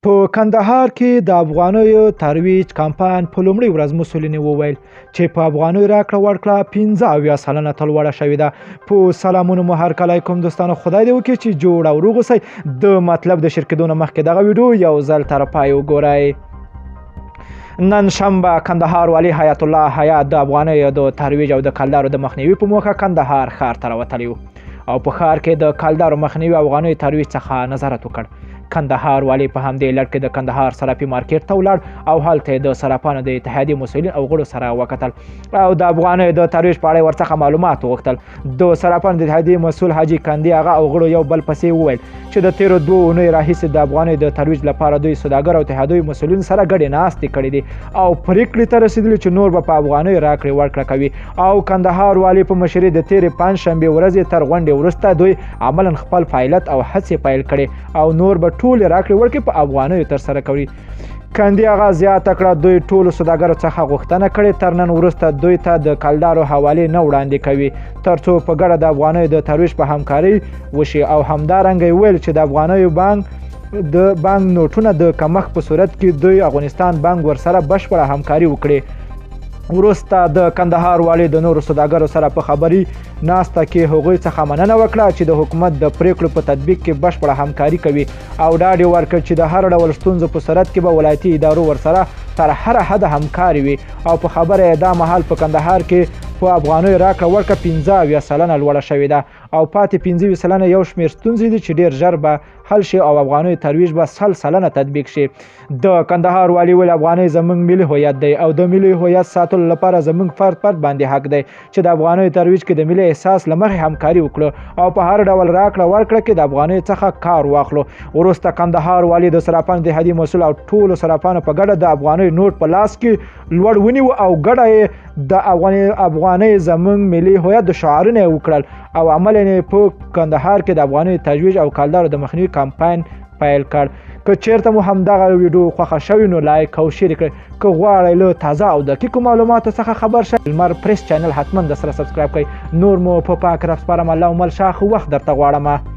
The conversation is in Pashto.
په کندهار کې د افغانیو ترویج کمپاین په لومړۍ ورځ مسؤلینو وویل چې په افغانیو راکړه ورکړه 15 سلنه تلوړه شوې ده. په سلامونو مو هرکلی کوم دوستانو، خدای دې وکړي چې جوړ او روغ اوسئ. د مطلب د شرکتونو مخکې دغه ویډیو یو ځل تر پای وګورئ. نن شنبه کندهار والی هویت الله هیات د افغانیو د ترویج او د کلدارو د مخنیوي په موخه کندهار ښار ته راوتلی و او په ښار کې د کلدارو مخنیوي او افغانیو ترویج څخه نظارت وکړ. کندهار والی په همدې لړ کې د کندهار صرافي مارکیټ ته ولاړ او هلته د صرافانو د اتحادیې مسؤلین او غړو سره وکتل او د افغانیو د ترویج په اړه ورڅخه معلومات وغوښتل. د صرافانو د اتحادیې مسؤل حاجي کندي هغه او غړو یو بل پسې وویل چې د تیرو 2 اونیو راهیسې د افغانیو د ترویج لپاره دوی سوداګر او اتحادیې مسؤلین سره ګډې ناستې کړې دي او پریکړې ته رسېدلي چې نور به په افغانیو راکړې ورکړه کوي. او کندهار والی په مشرۍ د تیرې پنجشنبې ورځې تر غونډې وروسته دوی عملاً خپل فعالیت او هڅې پیل کړې او نور به ټولې راکړې ورکړې په افغانیو ترسره کوي. کندي هغه زیاته کړه دوی ټولو سوداګرو څخه غوښتنه کړې تر نن وروسته دوی ته د کلدارو حوالې نه وړاندې کوي ترڅو په ګډه د افغانیو د ترویج په همکارۍ وشي. او همدارنګه ویل چې د افغانیو بانک نوټونه د کمښت په صورت کې دوی افغانستان بانک ورسره بشپړه همکاري وکړي. وروسته د کندهار والی د نورو سوداګرو سره په خبري ناسته کې هغوی څخه مننه وکړه چې د حکومت د پریکړو په تطبیق کې بشپړه همکاري کوي او ډاډ یې ورکړ چې د هر ډول ستونزو په صورت کې به ولایتي ادارو ورسره تر هر حده همکاري وي. او په خبره یې دا مهال په کندهار کې په افغانیو راکړه ورکړه 15 سلنه لوړه شوې ده او پاتې 15 سلنه یو شمېر ستونزې دي چې ډېر ژر به حل شي او افغانیو ترویج به 100 سلنه تطبیق شي. د کندهار والی ویل افغانۍ زموږ ملي هویت دی او د ملي هویت ساتلو لپاره زموږ فرد باندې حق دی چې د افغانیو ترویج کې د ملي احساس له مخې همکاري وکړو او په هر ډول راکړه ورکړه کې د افغانیو څخه کار واخلو. وروسته کندهار والی د صرافانو د اتحادیې مسؤل او ټولو صرافانو په ګډه د افغانیو نوټ په لاس کې لوړ ونیو او ګډه یې د افغانۍ زموږ ملي هویت د شعارونه وکړل او عملاً په کندهار کې د افغانیو ترویج او کلدارو د مخنیوي کمپاین پیل کړ. که چیرته مو همدغه ویډیو خوښه شوي نو لایک او شیر کړئ. که غواړئ له تازه او دقیقو معلوماتو څخه خبر شئ لمر پریس چینل حتما د سره سبسکرایب کړئ. نور مو په پاک رب سپارم. الله مل شاخ وخت درته غواړم.